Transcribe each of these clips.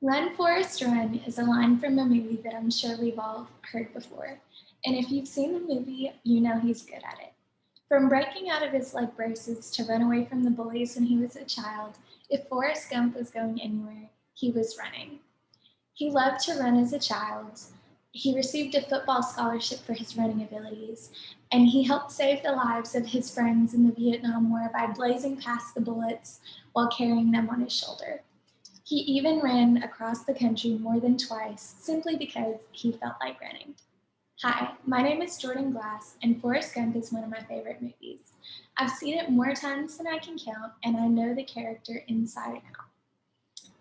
Run, Forest, Run is a line from a movie that I'm sure we've all heard before. And if you've seen the movie, you know he's good at it. From breaking out of his leg braces to run away from the bullies when he was a child, if Forrest Gump was going anywhere, he was running. He loved to run as a child. He received a football scholarship for his running abilities, and he helped save the lives of his friends in the Vietnam War by blazing past the bullets while carrying them on his shoulder. He even ran across the country more than twice simply because he felt like running. Hi, my name is Jordan Glass, and Forrest Gump is one of my favorite movies. I've seen it more times than I can count, and I know the character inside and out.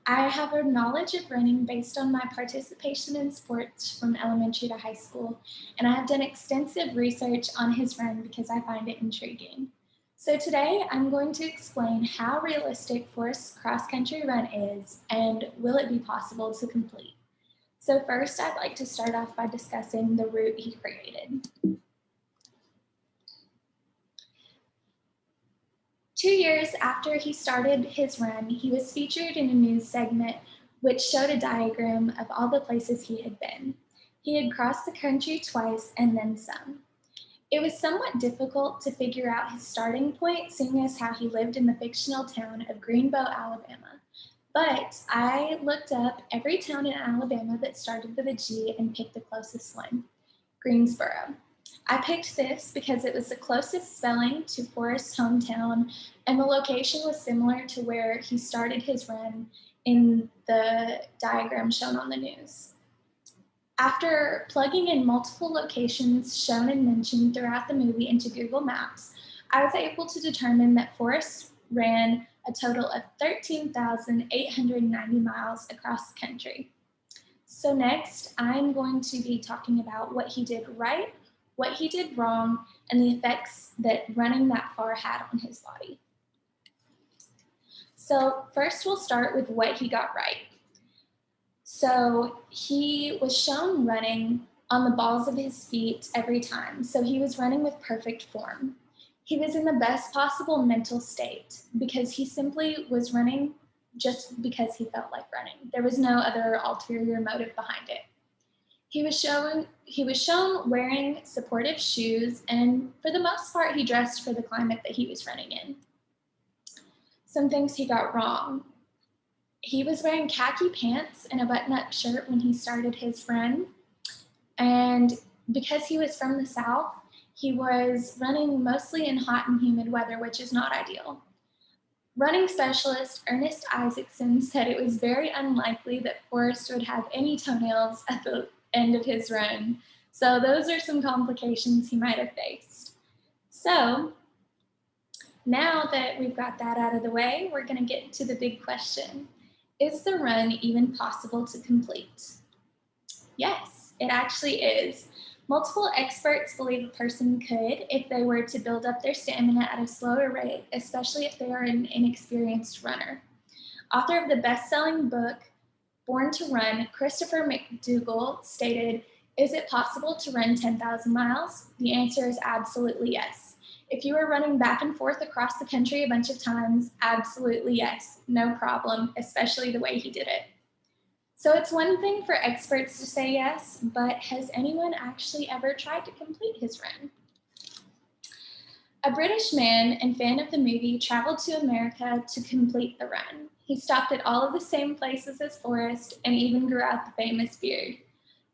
I have a knowledge of running based on my participation in sports from elementary to high school, and I have done extensive research on his run because I find it intriguing. So today I'm going to explain how realistic Forrest's cross-country run is and will it be possible to complete. So first I'd like to start off by discussing the route he created. 2 years after he started his run, he was featured in a news segment which showed a diagram of all the places he had been. He had crossed the country twice and then some. It was somewhat difficult to figure out his starting point, seeing as how he lived in the fictional town of Greenbow, Alabama. But I looked up every town in Alabama that started with a G and picked the closest one, Greensboro. I picked this because it was the closest spelling to Forrest's hometown, and the location was similar to where he started his run in the diagram shown on the news. After plugging in multiple locations shown and mentioned throughout the movie into Google Maps, I was able to determine that Forrest ran a total of 13,890 miles across the country. So next, I'm going to be talking about what he did right, what he did wrong, and the effects that running that far had on his body. So first we'll start with what he got right. So he was shown running on the balls of his feet every time. So he was running with perfect form. He was in the best possible mental state because he simply was running just because he felt like running. There was no other ulterior motive behind it. He was shown wearing supportive shoes, and for the most part, he dressed for the climate that he was running in. Some things he got wrong. He was wearing khaki pants and a button-up shirt when he started his run, and because he was from the South, he was running mostly in hot and humid weather, which is not ideal. Running specialist Ernest Isaacson said it was very unlikely that Forrest would have any toenails at the end of his run. So those are some complications he might have faced. So now that we've got that out of the way, we're going to get to the big question. Is the run even possible to complete? Yes, it actually is. Multiple experts believe a person could if they were to build up their stamina at a slower rate, especially if they are an inexperienced runner. Author of the best-selling book, Born to Run, Christopher McDougall stated, "Is it possible to run 10,000 miles? The answer is absolutely yes. If you are running back and forth across the country a bunch of times, absolutely yes, no problem, especially the way he did it." So it's one thing for experts to say yes, but has anyone actually ever tried to complete his run? A British man and fan of the movie traveled to America to complete the run. He stopped at all of the same places as Forrest and even grew out the famous beard.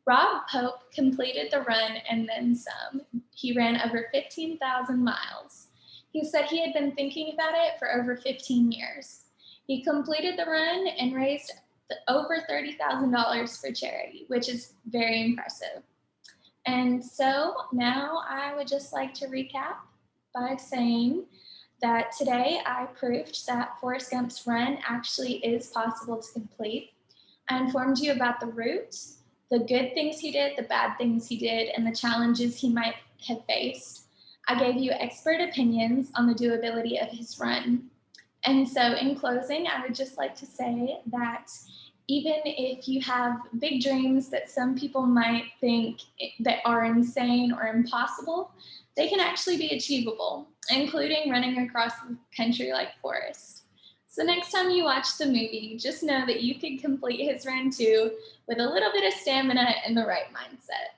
Rob Pope completed the run and then some. He ran over 15,000 miles. He said he had been thinking about it for over 15 years. He completed the run and raised over $30,000 for charity, which is very impressive. And so now I would just like to recap by saying that today I proved that Forrest Gump's run actually is possible to complete. I informed you about the route, the good things he did, the bad things he did, and the challenges he might have faced. I gave you expert opinions on the doability of his run. And so in closing, I would just like to say that even if you have big dreams that some people might think that are insane or impossible, they can actually be achievable, including running across the country like Forrest. So next time you watch the movie, just know that you can complete his run too with a little bit of stamina and the right mindset.